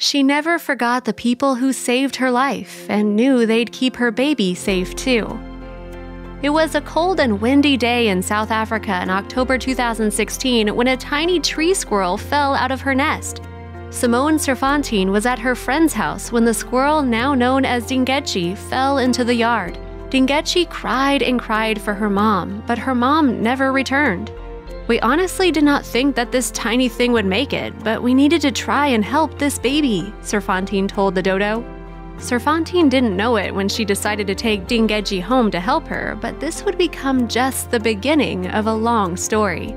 She never forgot the people who saved her life and knew they'd keep her baby safe too. It was a cold and windy day in South Africa in October 2016 when a tiny tree squirrel fell out of her nest. Simone Serfontein was at her friend's house when the squirrel, now known as Dingetjie, fell into the yard. Dingetjie cried and cried for her mom, but her mom never returned. We honestly did not think that this tiny thing would make it, but we needed to try and help this baby, Serfontein told the dodo. Serfontein didn't know it when she decided to take Dingetjie home to help her, but this would become just the beginning of a long story.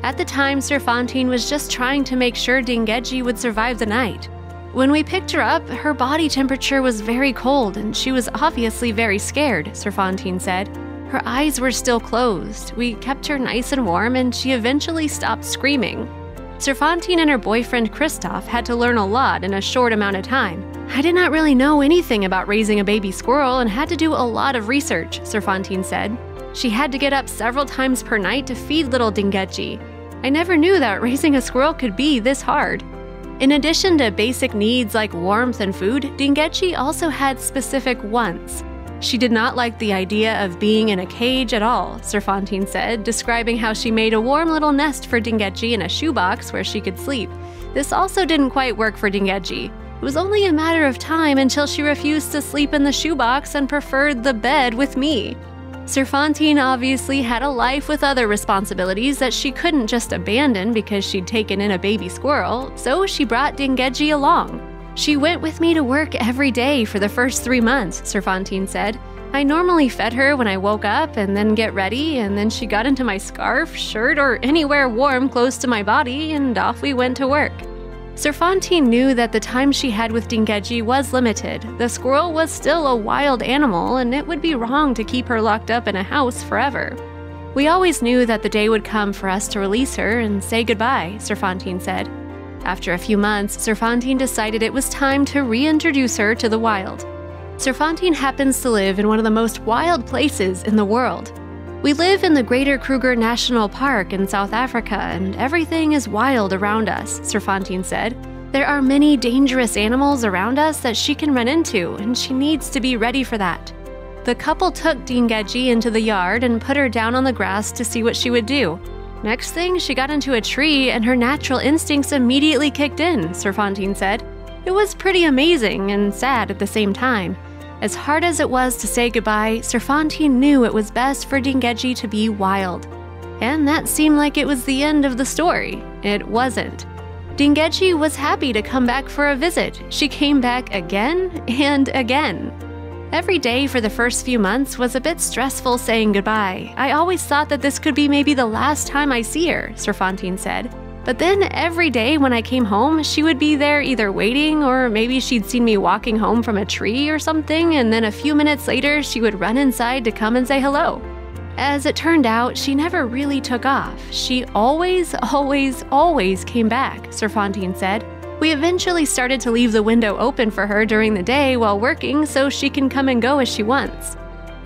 At the time, Serfontein was just trying to make sure Dingetjie would survive the night. When we picked her up, her body temperature was very cold and she was obviously very scared, Serfontein said. Her eyes were still closed. We kept her nice and warm and she eventually stopped screaming. Serfontein and her boyfriend Christoph had to learn a lot in a short amount of time. I did not really know anything about raising a baby squirrel and had to do a lot of research, Serfontein said. She had to get up several times per night to feed little Dingetjie. I never knew that raising a squirrel could be this hard. In addition to basic needs like warmth and food, Dingetjie also had specific wants. She did not like the idea of being in a cage at all, Serfontein said, describing how she made a warm little nest for Dingetjie in a shoebox where she could sleep. This also didn't quite work for Dingetjie. It was only a matter of time until she refused to sleep in the shoebox and preferred the bed with me. Serfontein obviously had a life with other responsibilities that she couldn't just abandon because she'd taken in a baby squirrel, so she brought Dingetjie along. She went with me to work every day for the first 3 months, Serfontein said. I normally fed her when I woke up and then get ready, and then she got into my scarf, shirt, or anywhere warm close to my body, and off we went to work. Serfontein knew that the time she had with Dingetjie was limited. The squirrel was still a wild animal, and it would be wrong to keep her locked up in a house forever. We always knew that the day would come for us to release her and say goodbye, Serfontein said. After a few months, Serfontein decided it was time to reintroduce her to the wild. Serfontein happens to live in one of the most wild places in the world. We live in the Greater Kruger National Park in South Africa, and everything is wild around us, Serfontein said. There are many dangerous animals around us that she can run into, and she needs to be ready for that. The couple took Dingetjie into the yard and put her down on the grass to see what she would do. Next thing, she got into a tree and her natural instincts immediately kicked in, Serfontein said. It was pretty amazing and sad at the same time. As hard as it was to say goodbye, Serfontein knew it was best for Dingetjie to be wild. And that seemed like it was the end of the story. It wasn't. Dingetjie was happy to come back for a visit. She came back again and again. Every day for the first few months was a bit stressful saying goodbye. I always thought that this could be maybe the last time I see her, Serfontein said. But then every day when I came home, she would be there either waiting or maybe she'd seen me walking home from a tree or something, and then a few minutes later she would run inside to come and say hello. As it turned out, she never really took off. She always came back, Serfontein said. We eventually started to leave the window open for her during the day while working so she can come and go as she wants.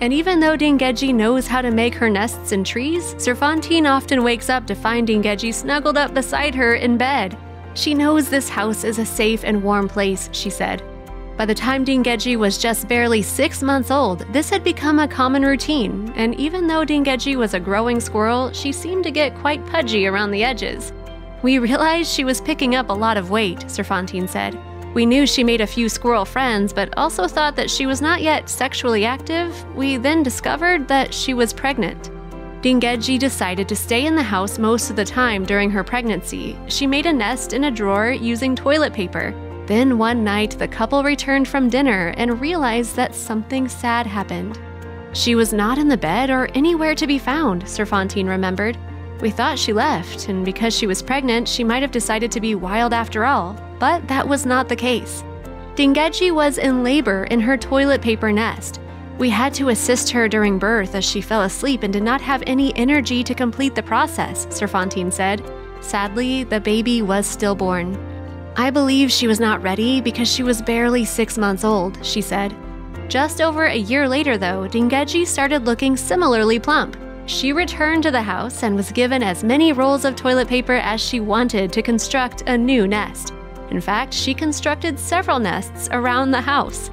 And even though Dingetjie knows how to make her nests in trees, Serfontein often wakes up to find Dingetjie snuggled up beside her in bed. She knows this house is a safe and warm place, she said. By the time Dingetjie was just barely 6 months old, this had become a common routine, and even though Dingetjie was a growing squirrel, she seemed to get quite pudgy around the edges. We realized she was picking up a lot of weight, Serfontein said. We knew she made a few squirrel friends, but also thought that she was not yet sexually active. We then discovered that she was pregnant. Dingetjie decided to stay in the house most of the time during her pregnancy. She made a nest in a drawer using toilet paper. Then one night, the couple returned from dinner and realized that something sad happened. She was not in the bed or anywhere to be found, Serfontein remembered. We thought she left, and because she was pregnant, she might have decided to be wild after all, but that was not the case. Dingetjie was in labor in her toilet paper nest. We had to assist her during birth as she fell asleep and did not have any energy to complete the process, Serfontein said. Sadly, the baby was stillborn. I believe she was not ready because she was barely 6 months old, she said. Just over a year later, though, Dingeji started looking similarly plump. She returned to the house and was given as many rolls of toilet paper as she wanted to construct a new nest. In fact, she constructed several nests around the house.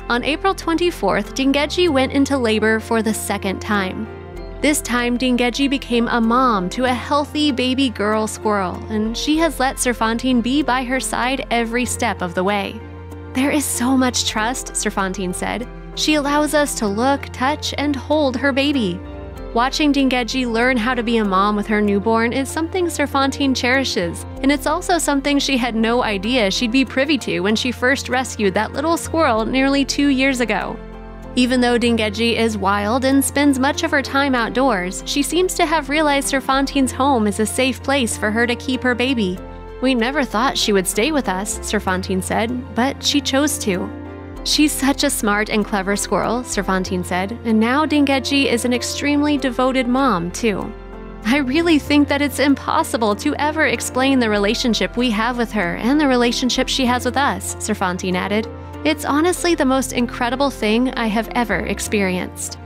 On April 24th, Dingeji went into labor for the second time. This time, Dingeji became a mom to a healthy baby girl squirrel, and she has let Serpentine be by her side every step of the way. "There is so much trust," Serpentine said. "She allows us to look, touch, and hold her baby." Watching Dingeji learn how to be a mom with her newborn is something Serpentine cherishes, and it's also something she had no idea she'd be privy to when she first rescued that little squirrel nearly 2 years ago. Even though Dingeji is wild and spends much of her time outdoors, she seems to have realized Serpentine's home is a safe place for her to keep her baby. "We never thought she would stay with us," Serpentine said, "but she chose to." "She's such a smart and clever squirrel," Serpentine said, "and now Dingeji is an extremely devoted mom, too." "I really think that it's impossible to ever explain the relationship we have with her and the relationship she has with us," Serpentine added. "It's honestly the most incredible thing I have ever experienced."